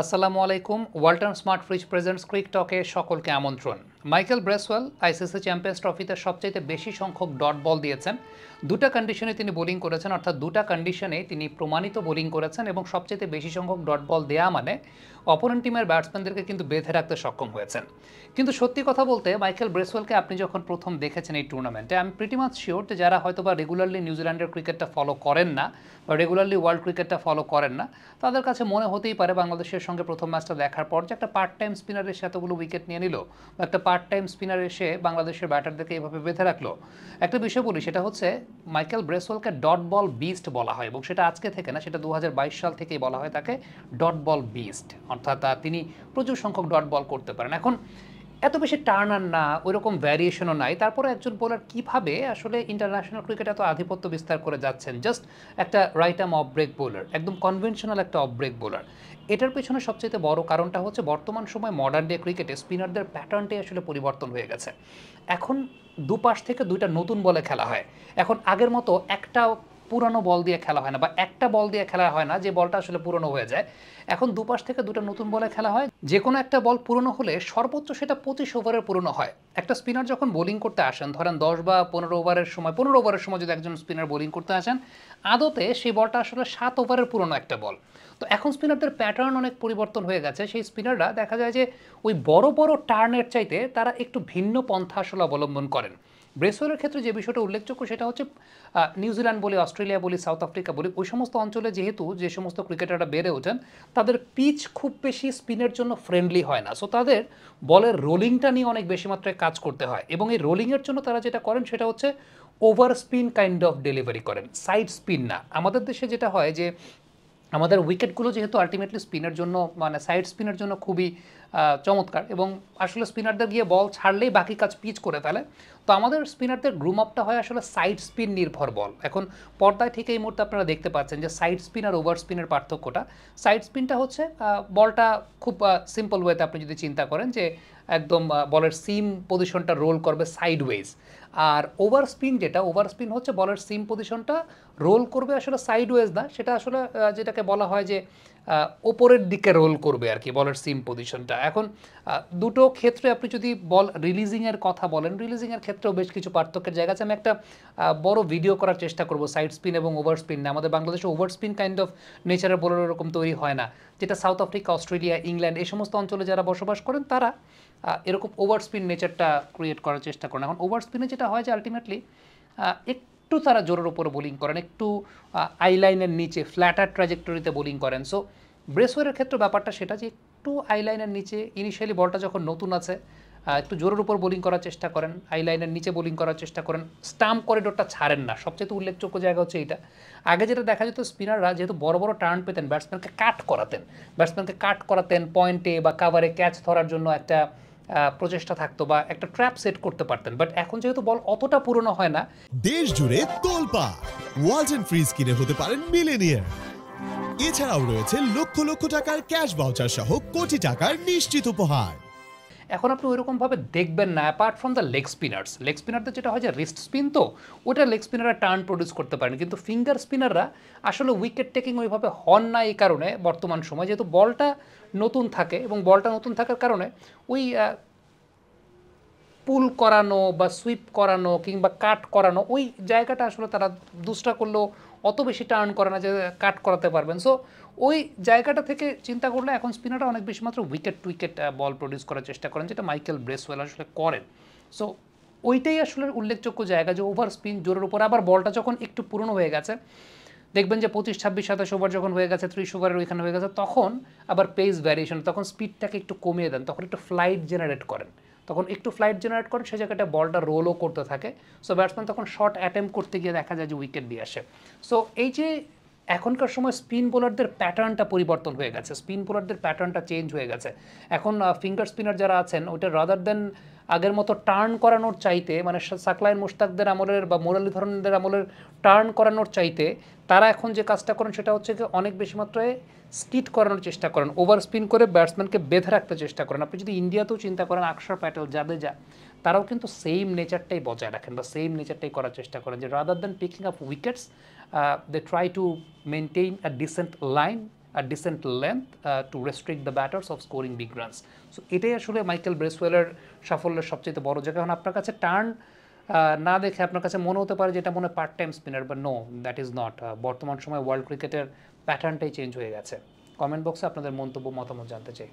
আসসালামু আলাইকুম। Walton smart fridge presents ক্রিক টকে সকলকে আমন্ত্রণ। মাইকেল ব্রেসওয়েল আইসিসি চ্যাম্পিয়ন্স ট্রফিতে সবচাইতে বেশি সংখ্যক ডট বল দিয়েছেন। দুটা কন্ডিশনে তিনি বোলিং করেছেন, অর্থাৎ দুটা কন্ডিশনে তিনি প্রমাণিত বোলিং করেছেন এবং সবচাইতে বেশি সংখ্যক ডট বল দেয়া মানে অপোনেন্ট টিমের ব্যাটসম্যানদেরকে কিন্তু বেঁধে রাখতে সক্ষম হয়েছেন। কিন্তু সত্যি কথা বলতে মাইকেল ব্রেসওয়েলকে আপনি যখন প্রথম দেখেছেন এই টুর্নামেন্টে, আমি প্রিটি মাচ শিওর যে যারা হয়তো বা রেগুলারলি নিউজিল্যান্ডের ক্রিকেটটা ফলো করেন না বা রেগুলারলি ওয়ার্ল্ড ক্রিকেটটা ফলো করেন না, তাদের কাছে মনে হতেই পারে বাংলাদেশের সঙ্গে প্রথম ম্যাচটা দেখার পর যে একটা পার্ট টাইম স্পিনার এসে এতগুলো উইকেট নিয়ে নিল বা একটা পার্ট টাইম স্পিনার এসে বাংলাদেশের ব্যাটারদেরকে এভাবে বেঁধে রাখলো। একটা বিষয় বলি, সেটা হচ্ছে মাইকেল ব্রেসওয়েলকে ডট বল বিস্ট বলা হয় এবং সেটা আজকে থেকে না, সেটা 2022 সাল থেকেই বলা হয় তাকে ডট বল বিস্ট, অর্থাৎ তিনি প্রচুর সংখ্যক ডট বল করতে পারেন। এখন এত বেশি টার্নার না, ওইরকম ভ্যারিয়েশনও নাই, তারপরে একজন বোলার কীভাবে আসলে ইন্টারন্যাশনাল ক্রিকেটে এত আধিপত্য বিস্তার করে যাচ্ছেন। জাস্ট একটা right arm off break bowler, একদম কনভেনশনাল একটা অফ ব্রেক বোলার। এটার পেছনে সবচেয়ে বড় কারণটা হচ্ছে বর্তমান সময় মডার্ন ডে ক্রিকেটে স্পিনারদের প্যাটার্নটাই আসলে পরিবর্তন হয়ে গেছে। এখন দুপাশ থেকে দুইটা নতুন বলে খেলা হয়। এখন আগের মতো একটা পুরানো বল দিয়ে খেলা হয় না, বা একটা বল দিয়ে খেলা হয় না যে বলটা আসলে পুরনো হয়ে যায়। এখন দুপাশ থেকে দুটো নতুন বলে খেলা হয়। যে কোনো একটা বল পুরনো হলে সর্বোচ্চ সেটা 25 ওভারের পুরনো হয়। একটা স্পিনার যখন বোলিং করতে আসেন, ধরেন 10 বা 15 ওভারের সময়, 15 ওভারের সময় যদি একজন স্পিনার বোলিং করতে আসেন, আদতে সেই বলটা আসলে 7 ওভারের পুরনো একটা বল। তো এখন স্পিনারদের প্যাটার্ন অনেক পরিবর্তন হয়ে গেছে। সেই স্পিনাররা দেখা যায় যে ওই বড় বড় টার্নের চাইতে তারা একটু ভিন্ন পন্থা আসলে অবলম্বন করেন। ব্রেসওয়েলের ক্ষেত্রে যে বিষয়টা উল্লেখযোগ্য সেটা হচ্ছে নিউজিল্যান্ড বলি, অস্ট্রেলিয়া বলি, সাউথ আফ্রিকা বলি, ওই সমস্ত অঞ্চলে যেহেতু যে সমস্ত ক্রিকেটাররা বেড়ে ওঠেন, তাদের পিচ খুব বেশি স্পিনের জন্য ফ্রেন্ডলি হয় না। সো তাদের বলের রোলিংটা নিয়ে অনেক বেশি মাত্রায় কাজ করতে হয় এবং এই রোলিংয়ের জন্য তারা যেটা করেন সেটা হচ্ছে over spin kind of delivery করেন, সাইড স্পিন না। আমাদের দেশে যেটা হয় যে আমাদের উইকেটগুলো যেহেতু আলটিমেটলি স্পিনের জন্য, মানে সাইড স্পিনের জন্য খুবই চমৎকার এবং আসলে স্পিনারদের গিয়ে বল ছাড়লেই বাকি কাজ পিচ করে ফেলে। তো আমাদের স্পিনারদের গ্রুম আপটা হয় আসলে সাইড স্পিন নির্ভর বল। এখন পর্দায় ঠিক এই মুহূর্তে আপনারা দেখতে পাচ্ছেন যে সাইড স্পিন আর ওভার স্পিনের পার্থক্যটা। সাইড স্পিনটা হচ্ছে বলটা খুব সিম্পল ওয়েতে আপনি যদি চিন্তা করেন যে একদম বলের সিম পজিশনটা রোল করবে সাইডওয়েজ। আর ওভার স্পিন যেটা, ওভার স্পিন হচ্ছে বলের সিম পজিশনটা রোল করবে আসলে সাইডওয়েজ না, সেটা আসলে যেটাকে বলা হয় যে ওপরের দিকে রোল করবে আর কি বলের সিম পজিশনটা। এখন দুটো ক্ষেত্রে আপনি যদি বল রিলিজিংয়ের কথা বলেন, রিলিজিংয়ের ক্ষেত্রেও বেশ কিছু পার্থক্যের জায়গা আছে। আমি একটা বড় ভিডিও করার চেষ্টা করব সাইড স্পিন এবং ওভার স্পিন। আমাদের বাংলাদেশে ওভার স্পিন কাইন্ড অফ নেচারের বলের এরকম তৈরি হয় না, যেটা সাউথ আফ্রিকা, অস্ট্রেলিয়া, ইংল্যান্ড এই সমস্ত অঞ্চলে যারা বসবাস করেন তারা এরকম ওভার স্পিন নেচারটা ক্রিয়েট করার চেষ্টা করেন। এখন ওভার স্পিনে যেটা হয় যে আলটিমেটলি একটু তারা জোরের উপরে বোলিং করেন, একটু আইলাইনের নিচে ফ্ল্যাটার ট্র্যাজেক্টরিতে বোলিং করেন। সো ব্রেসওয়েলের ক্ষেত্রে ব্যাপারটা সেটা যে একটু আইলাইনের নিচে ইনিশিয়ালি বলটা যখন নতুন আছে একটু জোরের উপর বোলিং করার চেষ্টা করেন, আইলাইনের নিচে বোলিং করার চেষ্টা করেন, স্টাম্প করিডোরটা ছাড়েন না। সবচেয়ে উল্লেখযোগ্য জায়গা হচ্ছে এইটা। আগে যেটা দেখা যেত, স্পিনাররা যেহেতু বড় বড় টার্ন পেতেন, ব্যাটসম্যানকে কাট করাতেন পয়েন্টে বা কাভারে ক্যাচ ধরার জন্য একটা প্রচেষ্টা থাকতো বা একটা ট্র্যাপ সেট করতে পারতেন। বাট এখন যেহেতু বল অতটা পুরনো হয় না, দেশ জুড়ে তোলপাড় ওয়ালটন ফ্রিজ কিনে হতে পারেন মিলেনিয়ার। এছাড়াও রয়েছে লক্ষ লক্ষ টাকার ক্যাশ ভাউচার সহ কোটি টাকার নিশ্চিত উপহার। এখন আপনি ওইরকমভাবে দেখবেন না অ্যাপার্ট ফ্রম দ্য লেগ স্পিনারদের যেটা হয় যে রিস্ট স্পিন, তো ওটা লেগ স্পিনাররা টার্ন প্রডিউস করতে পারেন, কিন্তু ফিঙ্গার স্পিনাররা আসলে উইকেট টেকিং ওইভাবে হন না। এই কারণে বর্তমান সময় যেহেতু বলটা নতুন থাকে এবং বলটা নতুন থাকার কারণে ওই পুল করানো বা সুইপ করানো কিংবা কাট করানো, ওই জায়গাটা আসলে তারা দুষ্টা করলেও অত বেশি টার্ন করে না যে কাট করাতে পারবেন। সো ওই জায়গাটা থেকে চিন্তা করলে এখন স্পিনাররা অনেক বেশি মাত্র উইকেট বল প্রডিউস করার চেষ্টা করেন, যেটা মাইকেল ব্রেসওয়েল আসলে করেন। সো ওইটাই আসলে উল্লেখযোগ্য জায়গা যে ওভার স্পিন জোরের উপর। আবার বলটা যখন একটু পুরনো হয়ে গেছে, দেখবেন যে 25, 26, 27 ওভার যখন হয়ে গেছে, 30 ওভারের ওইখানে হয়ে গেছে, তখন আবার পেস ভ্যারিয়েশন, তখন স্পিডটাকে একটু কমিয়ে দেন, তখন একটু ফ্লাইট জেনারেট করেন, সে জায়গাটা বলটা রোলও করতে থাকে। সো ব্যাটসম্যান তখন শট অ্যাটেম্প করতে গিয়ে দেখা যায় যে উইকেট দিয়ে আসে। সো এই যে এখনকার সময় স্পিন বোলারদের প্যাটার্নটা পরিবর্তন হয়ে গেছে, স্পিন বোলারদের প্যাটার্নটা চেঞ্জ হয়ে গেছে। এখন ফিঙ্গার স্পিনার যারা আছেন, ওইটা রাদার দেন আগের মতো টার্ন করানোর চাইতে, মানে সাকলাইন মুশতাকদের আমলের বা মুরলীধরনদের আমলের টার্ন করানোর চাইতে তারা এখন যে কাজটা করেন সেটা হচ্ছে যে অনেক বেশি মাত্রায় স্কিট করানোর চেষ্টা করেন, ওভার স্পিন করে ব্যাটসম্যানকে বেঁধে রাখতে চেষ্টা করেন। আপনি যদি ইন্ডিয়াতেও চিন্তা করেন, আকসার প্যাটেল, জাদেজা, তারাও কিন্তু সেম নেচারটাই বজায় রাখেন বা সেম নেচারটাই করার চেষ্টা করেন যে rather than picking up wickets, they try to maintain a decent line decent length to restrict the batters of scoring big runs. So এটাই আসলে মাইকেল ব্রেসওয়েলের সাফল্যের সবচেয়ে বড় জায়গা। এখন আপনার কাছে টার্ন না দেখে আপনার কাছে মনে হতে পারে যে এটা মনে হয় part time spinner, but no, that is not. বর্তমান সময় ওয়ার্ল্ড ক্রিকেটের প্যাটার্নটাই চেঞ্জ হয়ে গেছে। কমেন্ট বক্সে আপনাদের মন্তব্য মতামত জানতে চাই।